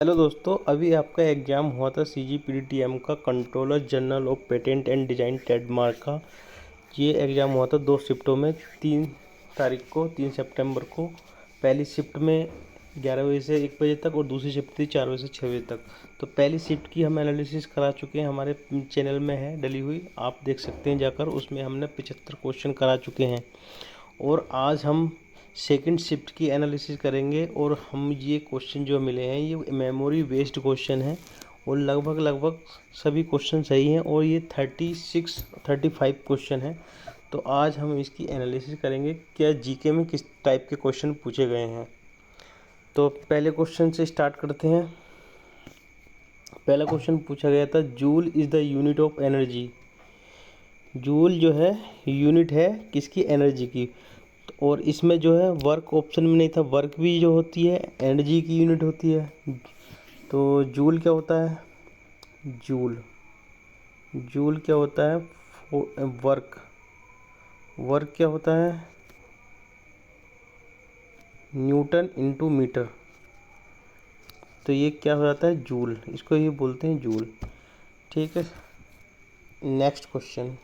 Hello दोस्तों, अभी आपका एग्ज़ाम हुआ था CGPDTM का controller general of patent and design trademark का। ये एग्ज़ाम हुआ था 2 शिफ्टों में, 3 तारीख को 3 सितंबर को। पहली शिफ्ट में 11 बजे से 1 बजे तक और दूसरी शिफ्ट थी 4 बजे से 6 बजे तक। तो पहली शिफ्ट की हम एनालिसिस करा चुके हैं, हमारे चैनल में है डली हुई, आप देख सकते हैं जाकर। उसमें हमने 75 क्वेश्चन करा चुके हैं और आज हम सेकंड शिफ्ट की एनालिसिस करेंगे। और हम ये क्वेश्चन जो मिले हैं ये मेमोरी बेस्ड क्वेश्चन हैं और लगभग सभी क्वेश्चन सही हैं और ये 35 क्वेश्चन हैं। तो आज हम इसकी एनालिसिस करेंगे क्या जीके में किस टाइप के क्वेश्चन पूछे गए हैं। तो पहले क्वेश्चन से स्टार्ट करते हैं। पहला क्वेश्चन पूछा गया था, joule is the unit of energy. Joule जो है यूनिट है किसकी, एनर्जी की। और इसमें जो है वर्क ऑप्शन में नहीं था, वर्क भी जो होती है एनर्जी की यूनिट होती है। तो जूल क्या होता है, जूल जूल क्या होता है, वर्क वर्क क्या होता है, न्यूटन इनटू मीटर। तो ये क्या हो जाता है, जूल, इसको ही बोलते हैं जूल। ठीक है, next question,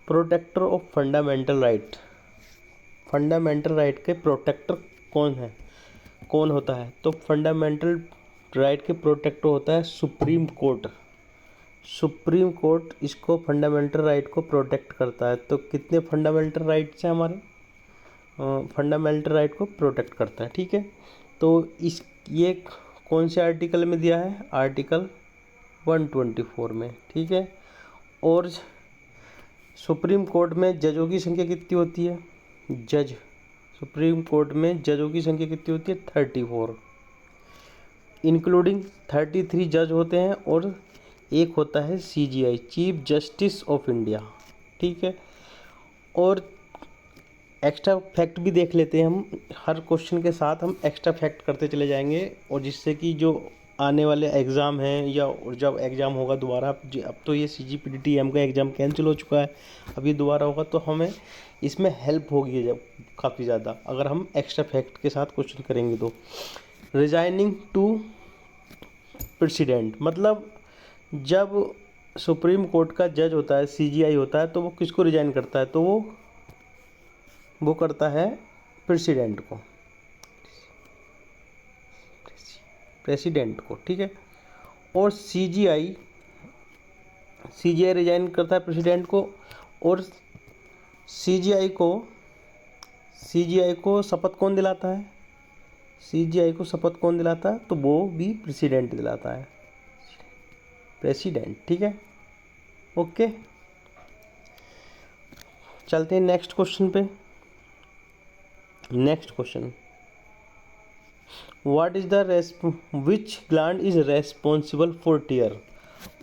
protector of fundamental right. Fundamental right के प्रोटेक्टर कौन होता है। तो फंडामेंटल राइट के प्रोटेक्टर होता है सुप्रीम कोर्ट। सुप्रीम कोर्ट इसको फंडामेंटल राइट को प्रोटेक्ट करता है। तो कितने फंडामेंटल राइट्स हैं हमारे, फंडामेंटल राइट को प्रोटेक्ट करता है। ठीक है, तो इस ये कौन से आर्टिकल में दिया है, आर्टिकल 124 में। ठीक है, और सुप्रीम कोर्ट में जजों की संख्या कितनी होती है, सुप्रीम कोर्ट में जजों की संख्या कितनी होती है, 34, इंक्लूडिंग 33 जज होते हैं और एक होता है CGI, chief justice of India. ठीक है, और एक्स्ट्रा फैक्ट भी देख लेते हैं हम, हर क्वेश्चन के साथ हम एक्स्ट्रा फैक्ट करते चले जाएंगे और जिससे कि जो आने वाले एग्ज़ाम हैं या जब एग्ज़ाम होगा दोबारा, अब तो ये CGPDTM का एग्ज़ाम कैंसिल हो चुका है, अभी दोबारा होगा तो हमें इसमें हेल्प होगी जब काफ़ी ज़्यादा, अगर हम एक्स्ट्रा फैक्ट के साथ क्वेश्चन करेंगे। तो रिजाइनिंग टू प्रेसिडेंट, मतलब जब सुप्रीम कोर्ट का जज होता है, CGI होता है, तो वो किसको रिजाइन करता है, तो वो करता है प्रेसिडेंट को, प्रेसिडेंट को। ठीक है, और CGI रिजाइन करता है प्रेसिडेंट को, और CGI को शपथ कौन दिलाता है, CGI को शपथ कौन दिलाता है, तो वो भी प्रेसिडेंट दिलाता है, प्रेसिडेंट। ठीक है, ओके, चलते हैं नेक्स्ट क्वेश्चन पे। Next question, what is the which gland is responsible for tear.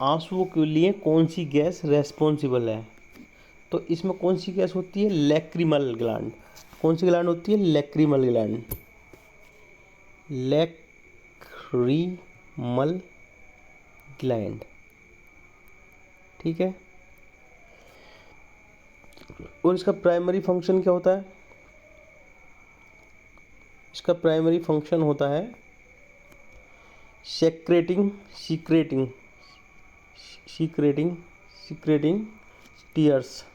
आंसुओं के लिए कौन सी गैस रेस्पॉन्सिबल है। तो इसमें कौन सी गैस होती है, लैक्रिमल ग्लैंड। कौन सी ग्लैंड होती है, लैक्रिमल ग्लैंड, लैक्रिमल ग्लैंड। ठीक है, और इसका प्राइमरी फंक्शन क्या होता है, इसका प्राइमरी फंक्शन होता है सीक्रेटिंग टीयर्स।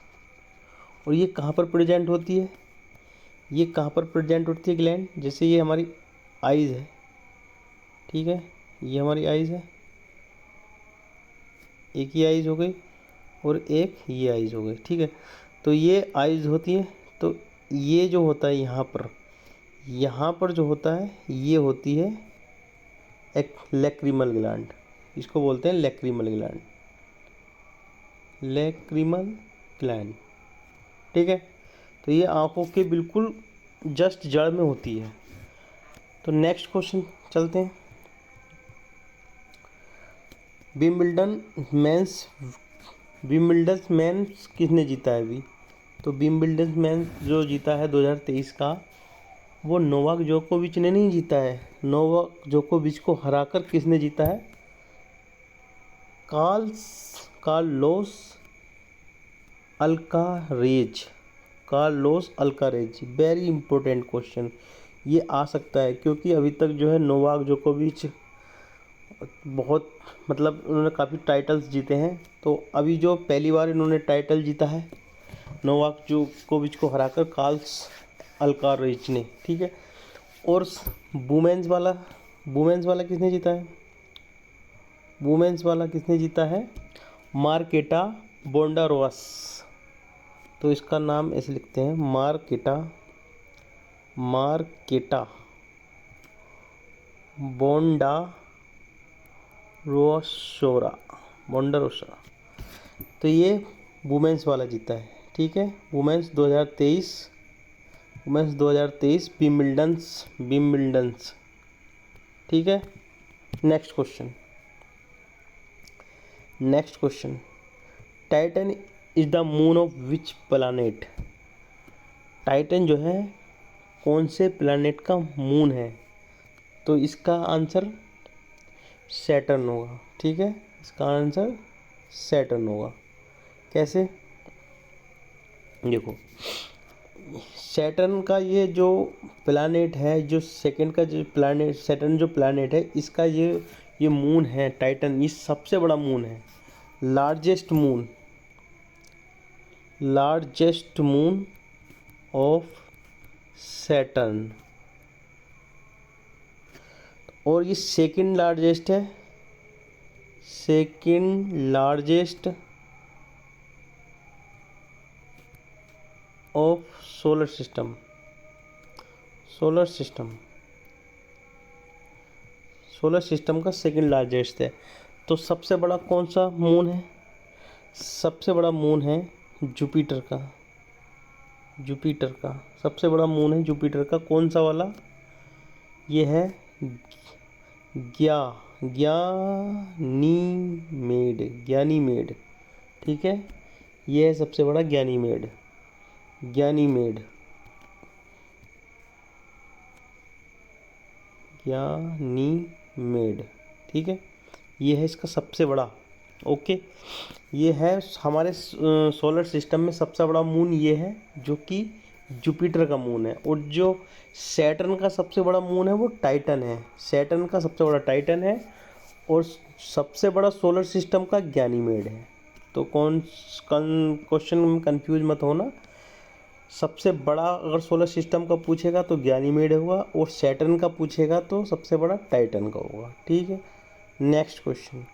और ये कहाँ पर प्रेजेंट होती है, ये कहाँ पर प्रेजेंट होती है ग्लैंड, जैसे ये हमारी आइज़ है। ठीक है, ये हमारी आइज़ है, एक ही आइज़ हो गई और एक ये आइज़ हो गई। ठीक है, तो ये आइज़ होती है, तो ये जो होता है यहाँ पर जो होता है ये होती है एक लैक्रिमल ग्लैंड, इसको बोलते हैं लैक्रिमल ग्लैंड। ठीक है, तो ये आंखों के बिल्कुल जस्ट जड़ में होती है। तो नेक्स्ट क्वेश्चन चलते हैं, विंबलडन मेंस किसने जीता है अभी। तो विंबलडन मेंस जो जीता है 2023 का, वो नोवाक जोकोविच ने नहीं जीता है। नोवाक जोकोविच को हराकर किसने जीता है, Carlos Alcaraz. Very important question, ये आ सकता है, क्योंकि अभी तक जो है नोवाक जोकोविच बहुत मतलब उन्होंने काफ़ी टाइटल्स जीते हैं। तो अभी जो पहली बार इन्होंने टाइटल जीता है नोवाक जोकोविच को हराकर कार्लोस अल्काराज ने, ठीक है। और वुमेन्स वाला किसने जीता है? वुमेन्स वाला किसने जीता है? मार्केटा बोंडारोस। तो इसका नाम ऐसे लिखते हैं, मार्केटा बोंडारोसा। तो ये वुमेन्स वाला जीता है, ठीक है। वुमेन्स 2023 विंबलडन्स, ठीक है। Next question, Titan is the moon of which planet? Titan जो है कौन से प्लैनेट का मून है? तो इसका आंसर सैटर्न होगा, ठीक है। इसका आंसर सैटर्न होगा। कैसे? देखो, सैटर्न का ये जो प्लैनेट है, जो सेकंड का जो प्लैनेट सैटर्न जो प्लैनेट है, इसका ये मून है टाइटन, ये सबसे बड़ा मून है, लार्जेस्ट मून ऑफ सैटर्न। और ये second largest of solar system का सेकंड लार्जेस्ट है। तो सबसे बड़ा कौन सा मून है? सबसे बड़ा मून है जुपिटर का। सबसे बड़ा मून है जुपिटर का। कौन सा वाला? ये है ग्यानीमेड, ठीक है। ये है सबसे बड़ा ग्यानीमेड, ठीक है। ये है इसका सबसे बड़ा, ओके। ये है हमारे सोलर सिस्टम में सबसे बड़ा मून, ये है जो कि जुपिटर का मून है। और जो सैटर्न का सबसे बड़ा मून है वो टाइटन है। सैटर्न का सबसे बड़ा टाइटन है और सबसे बड़ा सोलर सिस्टम का ग्यानीमेड है। तो क्वेश्चन में कंफ्यूज मत होना। सबसे बड़ा अगर सोलर सिस्टम का पूछेगा तो ग्यानीमेड होगा, और सैटर्न का पूछेगा तो सबसे बड़ा टाइटन का होगा, ठीक है। नेक्स्ट क्वेश्चन,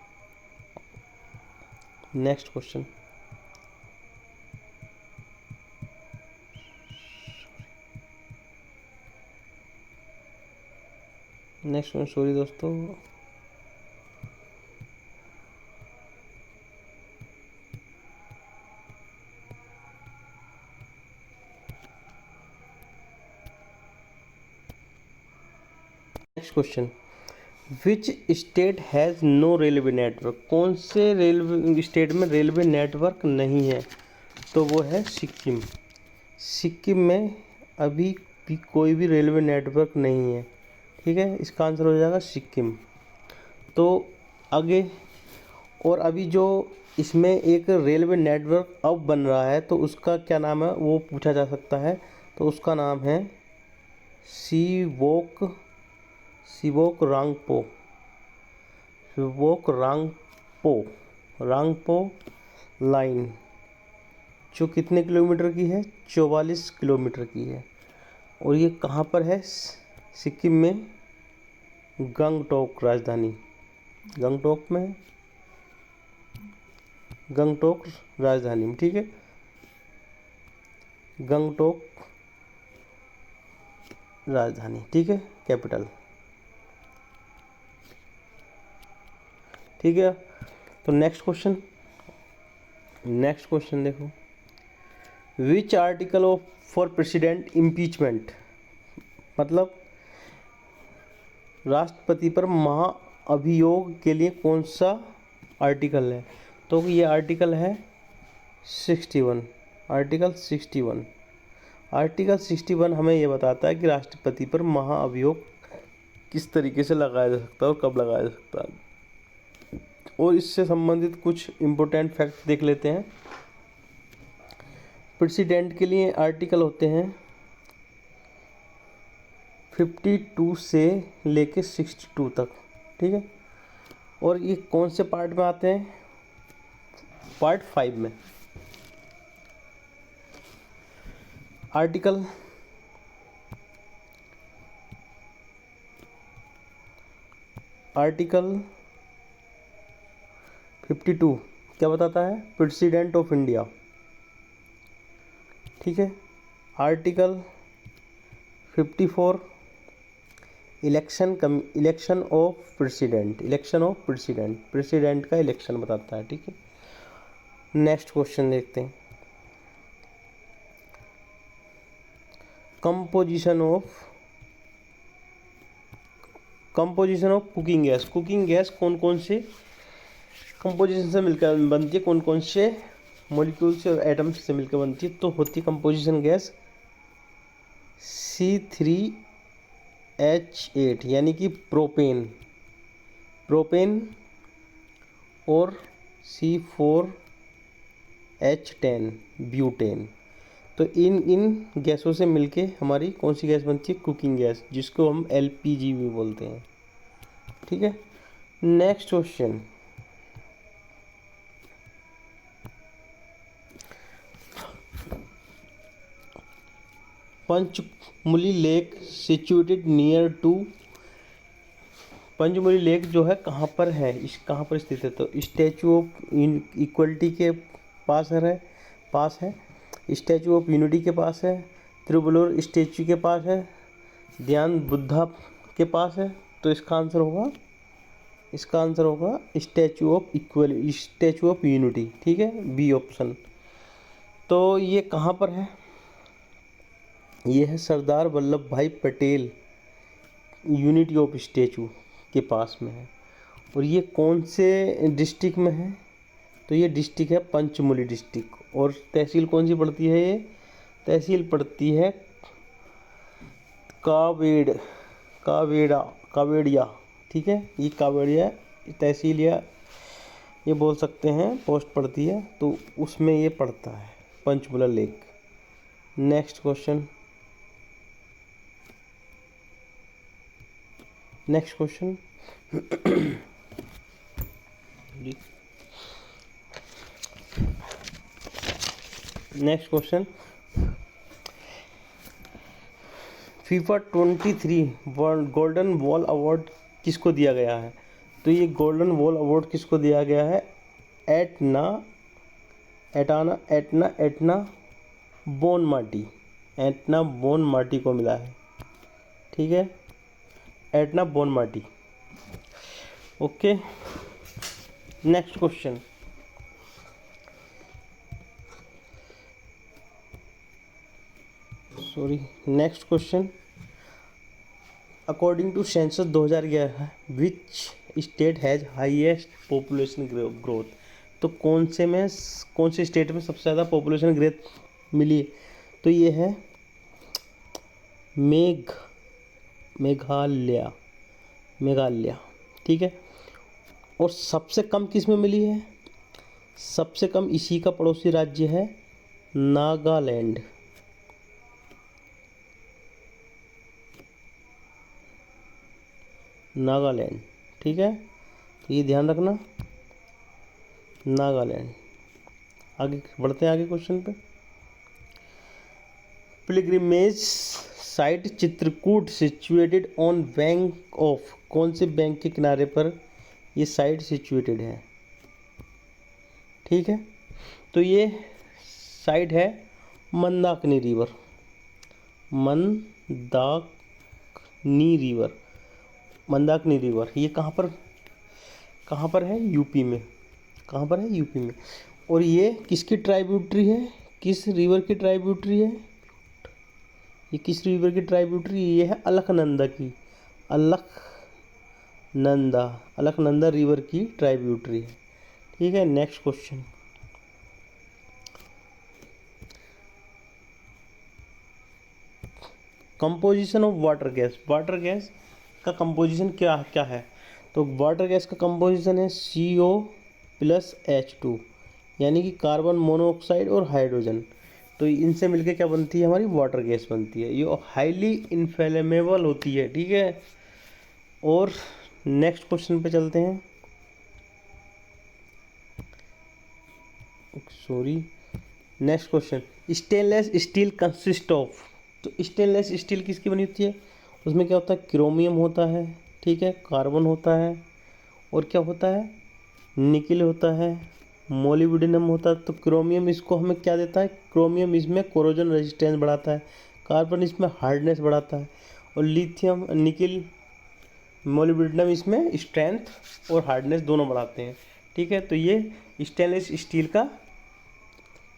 सॉरी दोस्तों। Next question, which state has no railway network? कौन से रेलवे स्टेट में रेलवे नेटवर्क नहीं है? तो वो है सिक्किम। सिक्किम में अभी भी कोई भी रेलवे नेटवर्क नहीं है, ठीक है। इसका आंसर हो जाएगा सिक्किम। तो आगे, और अभी जो इसमें एक रेलवे नेटवर्क अब बन रहा है तो उसका क्या नाम है वो पूछा जा सकता है। तो उसका नाम है सीवोक रांगपो लाइन, जो कितने किलोमीटर की है? 44 किलोमीटर की है। और ये कहाँ पर है? सिक्किम में गंगटोक राजधानी, गंगटोक राजधानी में, ठीक है। गंगटोक राजधानी, ठीक है, कैपिटल, ठीक है। तो नेक्स्ट क्वेश्चन देखो, which article of for president impeachment, मतलब राष्ट्रपति पर महाअभियोग के लिए कौन सा आर्टिकल है? तो ये आर्टिकल है 61। आर्टिकल 61 हमें ये बताता है कि राष्ट्रपति पर महाअभियोग किस तरीके से लगाया जा सकता है और कब लगाया जा सकता है। और इससे संबंधित कुछ इम्पोर्टेंट फैक्ट देख लेते हैं। प्रेसिडेंट के लिए आर्टिकल होते हैं 52 से लेके 62 तक, ठीक है। और ये कौन से पार्ट में आते हैं? पार्ट 5 में। आर्टिकल 52 क्या बताता है? प्रेसिडेंट ऑफ इंडिया, ठीक है। Article 54 election of president, president का इलेक्शन बताता है, ठीक है। नेक्स्ट क्वेश्चन देखते हैं। कंपोजिशन ऑफ कुकिंग गैस कौन कौन से कंपोजिशन से मिलकर बनती है, कौन कौन से मॉलिक्यूल से और एटम्स से मिलकर बनती है? तो होती है कंपोजिशन गैस C3H8 यानी कि प्रोपेन और C4H10 ब्यूटेन। तो इन गैसों से मिलके हमारी कौन सी गैस बनती है? कुकिंग गैस, जिसको हम LPG भी बोलते हैं, ठीक है। Next question, Panchmuli lake situated near to, Panchmuli lake जो है कहाँ पर है, कहाँ पर स्थित है? तो स्टैचू ऑफ इक्वलिटी के पास है, स्टैचू ऑफ यूनिटी के पास है, तिरुवल्लुवर स्टैचू के पास है, ध्यान बुद्धा के पास है। तो इसका आंसर होगा स्टैचू ऑफ यूनिटी, ठीक है, बी ऑप्शन। तो ये कहाँ पर है? ये है सरदार वल्लभ भाई पटेल यूनिटी ऑफ स्टैचू के पास में है। और ये कौन से डिस्ट्रिक्ट में है? तो ये डिस्ट्रिक्ट है पंचमुली डिस्ट्रिक्ट। और तहसील कौन सी पड़ती है? ये तहसील पड़ती है कावेड़िया, ठीक है। ये कावेड़िया तहसील या ये बोल सकते हैं पोस्ट पड़ती है, तो उसमें ये पड़ता है Panchmula lake. Next question, next question FIFA 23 world golden ball award किसको दिया गया है? तो ये गोल्डन बॉल अवार्ड किसको दिया गया है? एटना बोनमार्टी को मिला है, ठीक है, Aitana Bonmati. Okay, next question, according to census 2011 which state has highest population growth? तो कौन से स्टेट में सबसे ज़्यादा पॉपुलेशन ग्रोथ मिली? तो ये है मेघालय, ठीक है। और सबसे कम किस में मिली है? सबसे कम इसी का पड़ोसी राज्य है नागालैंड, ठीक है। तो ये ध्यान रखना, नागालैंड। आगे बढ़ते हैं आगे क्वेश्चन पे। Pilgrimage site Chitrakoot situated on bank of, कौन से बैंक के किनारे पर ये साइट सिचुएटेड है? ठीक है, तो ये साइट है मंदाकिनी रिवर। ये कहाँ पर है? यूपी में। कहाँ पर है? यूपी में। और ये किसकी ट्राइब्यूटरी है? किस रिवर की ट्राइब्यूटरी है? ये किस रिवर की ट्राइब्यूटरी? ये है अलकनंदा की, अलकनंदा रिवर की ट्राइब्यूटरी है, ठीक है। Next question, composition of water gas का कंपोजिशन क्या है? तो वाटर गैस का कंपोजिशन है CO+H2 यानी कि कार्बन मोनोऑक्साइड और हाइड्रोजन, तो इनसे मिलके क्या बनती है, हमारी वाटर गैस बनती है। ये हाईली इनफ्लेमेबल होती है, ठीक है। और नेक्स्ट क्वेश्चन पे चलते हैं। Sorry, next question, stainless steel consist of. तो स्टेनलेस स्टील किसकी बनी होती है? उसमें क्या होता है, क्रोमियम होता है, ठीक है, कार्बन होता है, और क्या होता है, निकिल होता है, मोलिब्डेनम होता है। तो क्रोमियम इसको हमें क्या देता है, क्रोमियम इसमें कोरोजन रेजिस्टेंस बढ़ाता है, कार्बन इसमें हार्डनेस बढ़ाता है, और लिथियम निकिल मोलिब्डेनम इसमें स्ट्रेंथ और हार्डनेस दोनों बढ़ाते हैं, ठीक है। तो ये स्टेनलेस स्टील का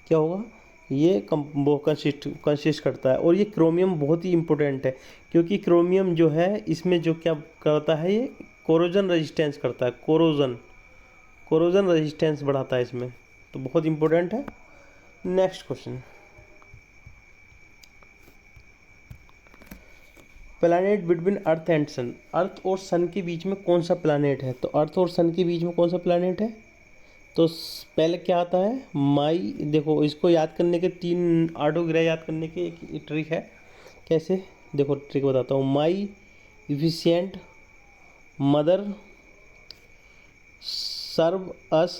क्या होगा, ये वो कंसिस्ट करता है। और ये क्रोमियम बहुत ही इंपॉर्टेंट है, क्योंकि क्रोमियम जो है इसमें जो क्या करता है, ये कोरोजन रेजिस्टेंस करता है, कोरोजन रेजिस्टेंस बढ़ाता है इसमें, तो बहुत इंपॉर्टेंट है। Next question, planet between earth and sun. Earth और सन के बीच में कौन सा प्लैनेट है? तो अर्थ और सन के बीच में कौन सा प्लैनेट है? तो पहले क्या आता है, माई। देखो इसको याद करने के 3 8 ग्रह याद करने की एक ट्रिक है। कैसे, देखो ट्रिक बताता हूँ। माई इफिशियंट मदर सर्व अस,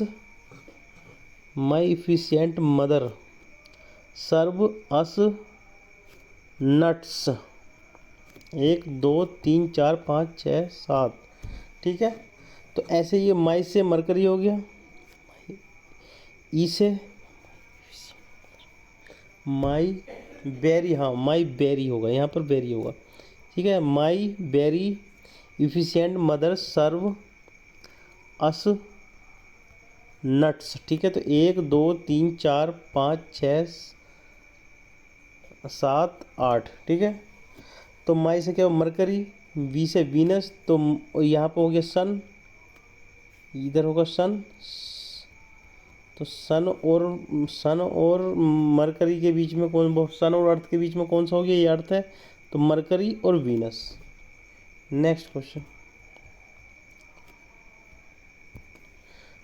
माई इफिशियंट मदर सर्व अस नट्स। 1 2 3 4 5 6 7, ठीक है। तो ऐसे ये माई से मरकरी हो गया, ई से माई बेरी, हाँ माई बेरी होगा, यहाँ पर बेरी होगा, ठीक है। माई बेरी इफिशियंट मदर सर्व अस नट्स, ठीक है। तो 1 2 3 4 5 6 7 8, ठीक है। तो माई से क्या, मरकरी, वी से वीनस, तो यहाँ पर हो गया सन, इधर होगा सन। तो सन और मरकरी के बीच में सन और अर्थ के बीच में कौन सा हो गया, ये अर्थ है, तो मरकरी और Venus. Next question,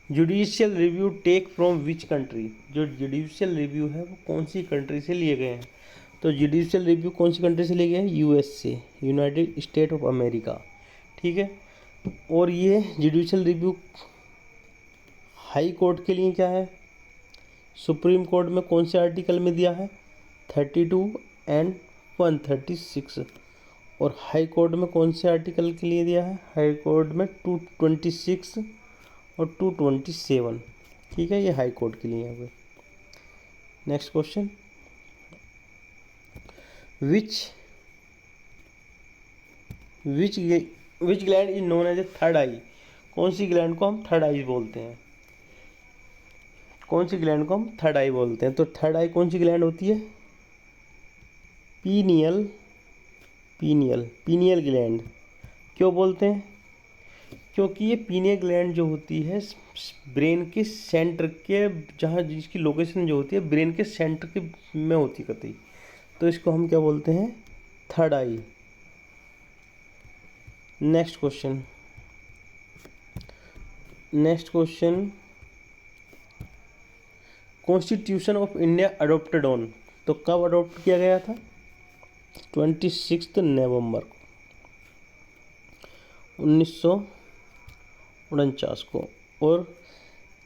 judicial review take from which country. जो जुडिशियल रिव्यू है वो कौन सी कंट्री से लिए गए हैं? तो जुडिशियल रिव्यू कौन सी कंट्री से लिए गए हैं? USA, United state of America, ठीक है। और ये जुडिशियल रिव्यू हाई कोर्ट के लिए क्या है, सुप्रीम कोर्ट में कौन से आर्टिकल में दिया है? 32 एंड 136। और हाई कोर्ट में कौन से आर्टिकल के लिए दिया है? हाई कोर्ट में 226 और 227, ठीक है। ये हाई कोर्ट के लिए है। Next question, which gland is known as a third eye. कौन सी ग्लैंड को हम थर्ड आई बोलते हैं? कौन सी ग्लैंड को हम थर्ड आई बोलते हैं? तो थर्ड आई कौन सी ग्लैंड होती है? Pineal gland. क्यों बोलते हैं? क्योंकि ये पीनियल ग्लैंड जो होती है ब्रेन के सेंटर के, जहाँ जिसकी लोकेशन जो होती है ब्रेन के सेंटर के में होती कतई, तो इसको हम क्या बोलते हैं? Third I. Next question, constitution of India adopted on. तो कब अडोप्ट किया गया था? 26 नवंबर को 1949 को। और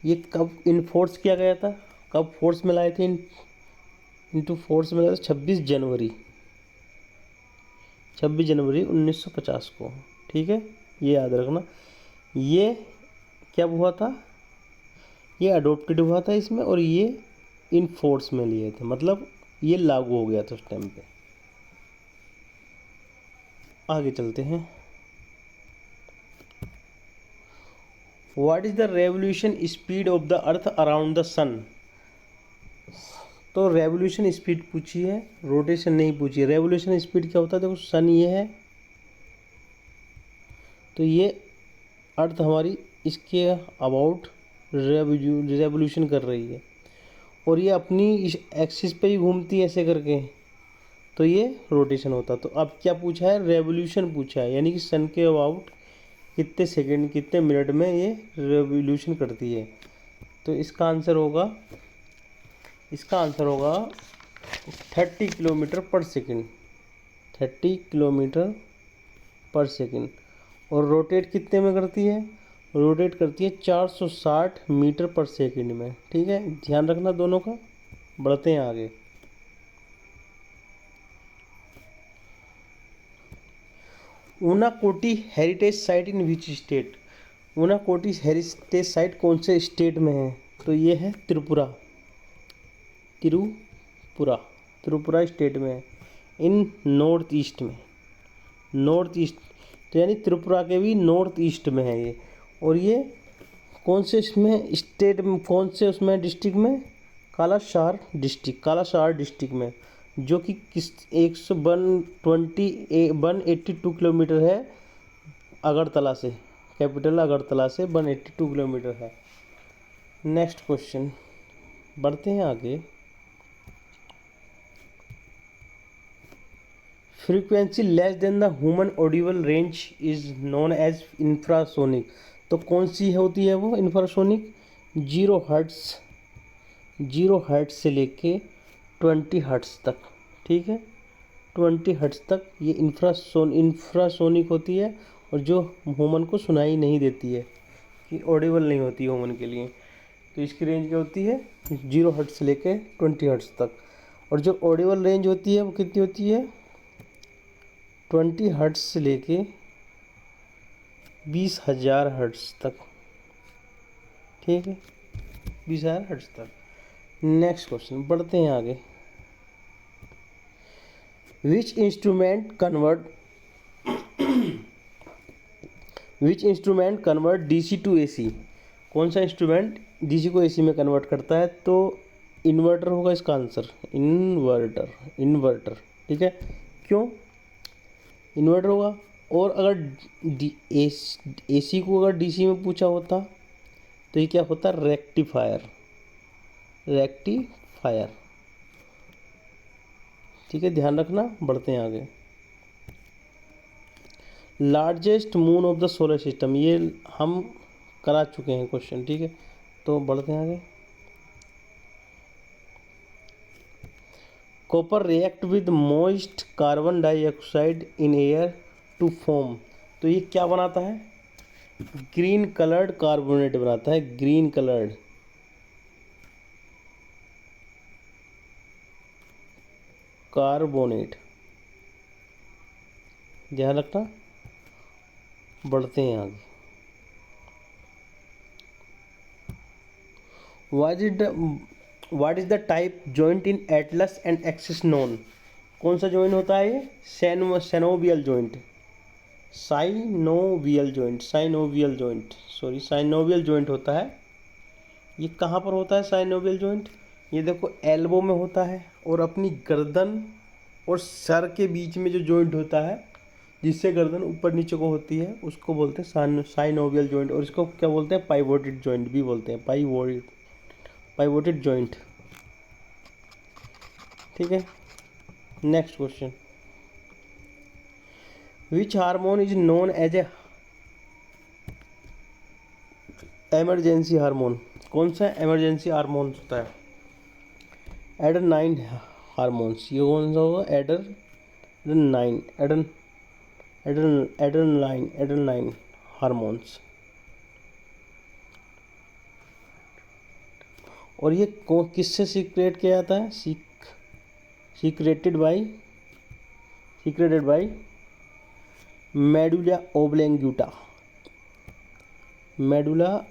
ये कब इनफोर्स किया गया था, कब फोर्स में लाए थे, इनटू फोर्स में लाए थे 26 जनवरी 1950 को, ठीक है। ये याद रखना। ये क्या हुआ था, ये अडोप्टेड हुआ था इसमें, और ये इन फोर्स में लिए थे, मतलब ये लागू हो गया था उस टाइम पे। आगे चलते हैं। What is the revolution speed of the earth around the sun. तो रेवोल्यूशन स्पीड पूछी है, रोटेशन नहीं पूछी है। रेवोल्यूशन स्पीड क्या होता है? देखो सन ये है, तो ये अर्थ हमारी इसके अबाउट रेवोल्यूशन कर रही है, और ये अपनी इस एक्सिस पे ही घूमती है ऐसे करके, तो ये रोटेशन होता। तो अब क्या पूछा है? रेवोल्यूशन पूछा है, यानी कि सन के अबाउट कितने सेकंड कितने मिनट में ये रेवोल्यूशन करती है। तो इसका आंसर होगा 30 किलोमीटर पर सेकंड, 30 किलोमीटर पर सेकंड। और रोटेट कितने में करती है? रोटेट करती है 460 मीटर पर सेकंड में। ठीक है, ध्यान रखना दोनों का। बढ़ते हैं आगे। Unakoti heritage site in which state? Unakoti heritage site कौन से स्टेट में है? तो ये है त्रिपुरा, त्रिपुरा, त्रिपुरा स्टेट में है, इन नॉर्थ ईस्ट में, नॉर्थ ईस्ट। तो यानी त्रिपुरा के भी नॉर्थ ईस्ट में है ये। और ये कौन से इसमें स्टेट में, कौन से उसमें डिस्ट्रिक्ट में? कालाशार डिस्ट्रिक्ट, कालाशार डिस्ट्रिक्ट में, जो कि किस 182 किलोमीटर है अगरतला से, कैपिटल अगरतला से 182 किलोमीटर है। नेक्स्ट क्वेश्चन, बढ़ते हैं आगे। Frequency less than the human audible range is known as infrasonic. तो कौन सी होती है वो इंफ्रासोनिक? 0 हर्ट्ज से लेके 20 हर्ट्ज तक। ठीक है, 20 हर्ट्ज तक ये इंफ्रासोनिक होती है, और जो ह्यूमन को सुनाई नहीं देती है, कि ऑडिबल नहीं होती है ह्यूमन के लिए। तो इसकी रेंज क्या होती है? 0 हर्ट्ज से लेके 20 हर्ट्ज तक। और जो ऑडिबल रेंज होती है वो कितनी होती है? 20 हर्ट्ज से लेके 20,000 हर्ट्ज तक। ठीक है, 20,000 हर्ट्ज तक। नेक्स्ट क्वेश्चन, बढ़ते हैं आगे। Which instrument convert DC to AC? कौन सा इंस्ट्रूमेंट डीसी को एसी में कन्वर्ट करता है? तो इन्वर्टर होगा इसका आंसर, इन्वर्टर। ठीक है, क्यों इन्वर्टर होगा? और अगर एसी को अगर डीसी में पूछा होता तो ये क्या होता? रेक्टिफायर। ठीक है, ध्यान रखना। बढ़ते हैं आगे। Largest moon of the solar system, ये हम करा चुके हैं क्वेश्चन। ठीक है, तो बढ़ते हैं आगे। Copper react with moist carbon dioxide in air to form. तो ये क्या बनाता है? ग्रीन कलर्ड कार्बोनेट बनाता है, ग्रीन कलर्ड कार्बोनेट। ध्यान रखना। बढ़ते हैं आगे। What is the type joint in Atlas and axis known? कौन सा जॉइंट होता है ये? साइनोवियल जॉइंट होता है। ये कहाँ पर होता है साइनोवियल जॉइंट? ये देखो एल्बो में होता है, और अपनी गर्दन और सर के बीच में जो जॉइंट होता है, जिससे गर्दन ऊपर नीचे को होती है, उसको बोलते हैं साइनोवियल जॉइंट। और इसको क्या बोलते हैं? पाइवोटेड जॉइंट भी बोलते हैं, पाइवोटेड जॉइंट। ठीक है, next question. Which hormone is known as a emergency hormone? कौन सा एमरजेंसी हार्मोन होता है? एडेनाइन हार्मोन्स। ये कौन सा होगा? एडेनाइन हार्मोन्स। और ये किससे सीक्रेट किया जाता है? Secreted by medulla oblongata. Medulla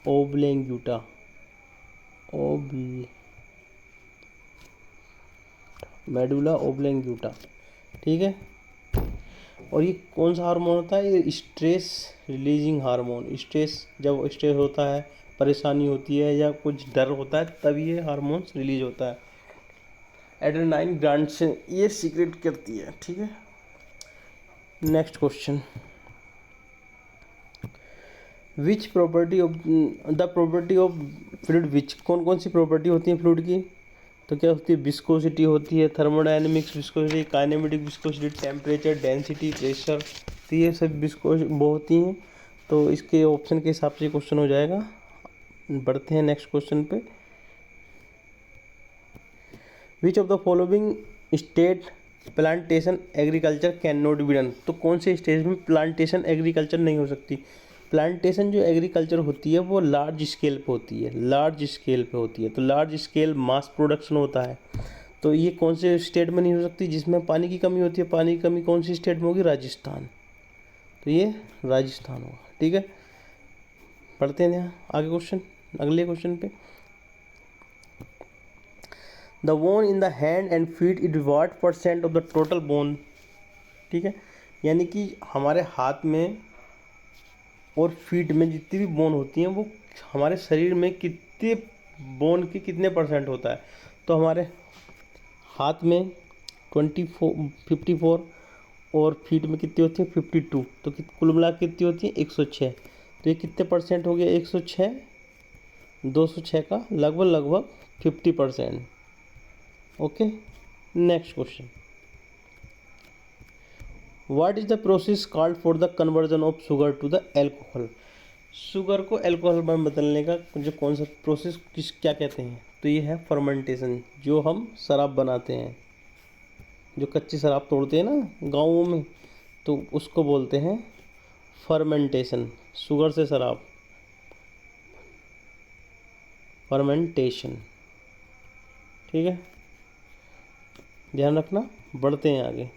oblongata. Medulla oblongata. ठीक है, और ये कौन सा हार्मोन होता है? ये स्ट्रेस रिलीजिंग हार्मोन। जब स्ट्रेस होता है, परेशानी होती है, या कुछ डर होता है, तब ये हार्मोन्स रिलीज होता है। एड्रेनाइन ग्लैंड से ये सीक्रेट करती है। ठीक है, next question. Which property of fluid विच? कौन कौन सी प्रॉपर्टी होती है फ्लूइड की? तो क्या होती है? विस्कोसिटी होती है, thermodynamics viscosity, kinematic viscosity, temperature, density, pressure. तो ये सब वो होती हैं। तो इसके ऑप्शन के हिसाब से क्वेश्चन हो जाएगा। बढ़ते हैं नेक्स्ट क्वेश्चन पे। Which of the following state plantation agriculture can not be done. तो कौन से स्टेज में प्लांटेशन एग्रीकल्चर नहीं हो सकती। प्लांटेशन जो एग्रीकल्चर होती है वो लार्ज स्केल पे होती है, लार्ज स्केल पे होती है। तो लार्ज स्केल मास प्रोडक्शन होता है। तो ये कौन से स्टेट में नहीं हो सकती, जिसमें पानी की कमी होती है। पानी की कमी कौन सी स्टेट में होगी, राजस्थान। तो ये राजस्थान होगा, ठीक है। पढ़ते हैं यहाँ आगे क्वेश्चन, अगले क्वेश्चन पे। The bone in the hand and feet it what % of the total bone, ठीक है। यानी कि हमारे हाथ में और फीट में जितनी भी बोन होती हैं वो हमारे शरीर में कितने बोन के कितने % होता है। तो हमारे हाथ में 54 और फीट में कितनी होती है 52। तो कुल मिला कितनी होती है 106। तो ये कितने % हो गया 106, 206 का लगभग 50%। Okay, next question. What is the process called for the conversion of sugar to the alcohol. Sugar को एल्कोहल में बदलने का जो कौन सा प्रोसेस क्या कहते हैं। तो ये है फर्मेंटेशन। जो हम शराब बनाते हैं, जो कच्ची शराब तोड़ते हैं ना गाँवों में, तो उसको बोलते हैं फर्मेंटेशन। शुगर से शराब, फर्मेंटेशन, ठीक है, ध्यान रखना। बढ़ते हैं आगे।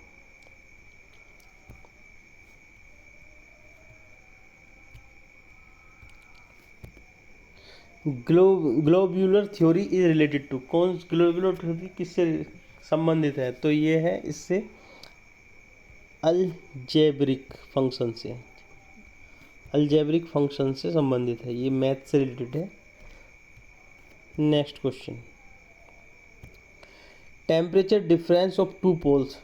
Globular theory is related to. कौन ग्लोब्यूलर थ्योरी किससे संबंधित है। तो ये है इससे अलजेब्रिक फंक्शन से, अलजेब्रिक फंक्शन से संबंधित है। ये मैथ से रिलेटेड है। Next question. Temperature difference of two poles.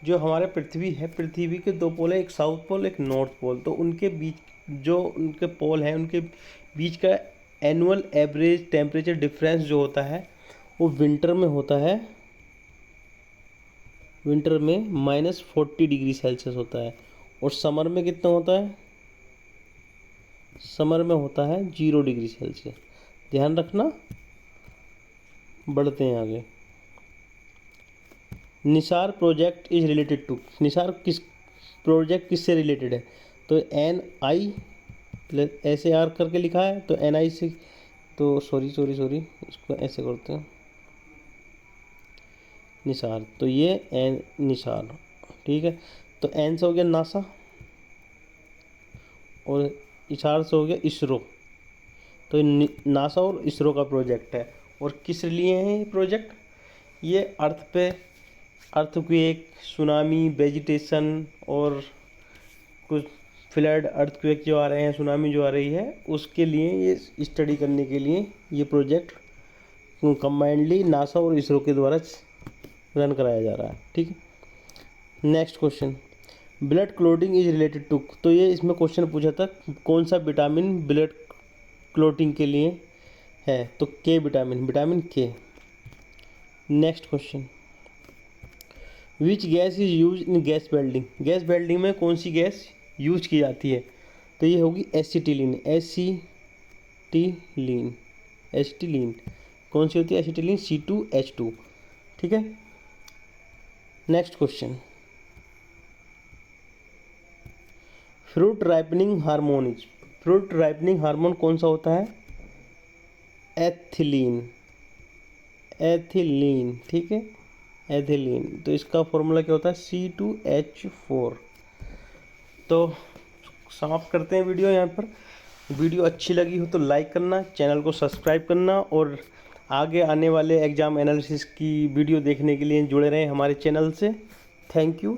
जो हमारे पृथ्वी है, पृथ्वी के दो पोल है, एक साउथ पोल एक नॉर्थ पोल। तो उनके बीच जो उनके पोल हैं उनके बीच का एनुअल एवरेज टेम्परेचर डिफरेंस जो होता है वो विंटर में होता है, विंटर में -40 डिग्री सेल्सियस होता है। और समर में कितना होता है, समर में होता है 0 डिग्री सेल्सियस। ध्यान रखना। बढ़ते हैं आगे। NISAR project is related to. NISAR किस प्रोजेक्ट किससे रिलेटेड है। तो NI+SAR करके लिखा है। तो NI से, तो सॉरी इसको ऐसे करते हैं निसार। तो ये निसार, ठीक है। तो N से हो गया नासा और इशार से हो गया इसरो। तो नासा और इसरो का प्रोजेक्ट है। और किस लिए है ये प्रोजेक्ट, ये अर्थ पे अर्थक्वेक, सुनामी, वेजिटेशन और कुछ फ्लड, अर्थक्वेक जो आ रहे हैं, सुनामी जो आ रही है, उसके लिए ये स्टडी करने के लिए ये प्रोजेक्ट कंबाइंडली नासा और इसरो के द्वारा रन कराया जा रहा है, ठीक है। Next question. Blood clotting is related to. तो ये इसमें क्वेश्चन पूछा था कौन सा विटामिन ब्लड क्लोटिंग के लिए है। तो के विटामिन, विटामिन के। Next question. Which gas is use in gas welding. Gas welding में कौन सी गैस यूज की जाती है। तो ये होगी एसिटिलीन, एसिटिलीन, एसिटिलीन। कौन सी होती है एसिटिलीन, C2H2, ठीक है। Next question. Fruit ripening hormone is. Fruit ripening hormone कौन सा होता है, एथिलीन, एथिलीन, ठीक है, एथिलीन। तो इसका फॉर्मूला क्या होता है, C2H4। तो समाप्त करते हैं वीडियो यहाँ पर। वीडियो अच्छी लगी हो तो लाइक करना, चैनल को सब्सक्राइब करना और आगे आने वाले एग्ज़ाम एनालिसिस की वीडियो देखने के लिए जुड़े रहें हमारे चैनल से। Thank you.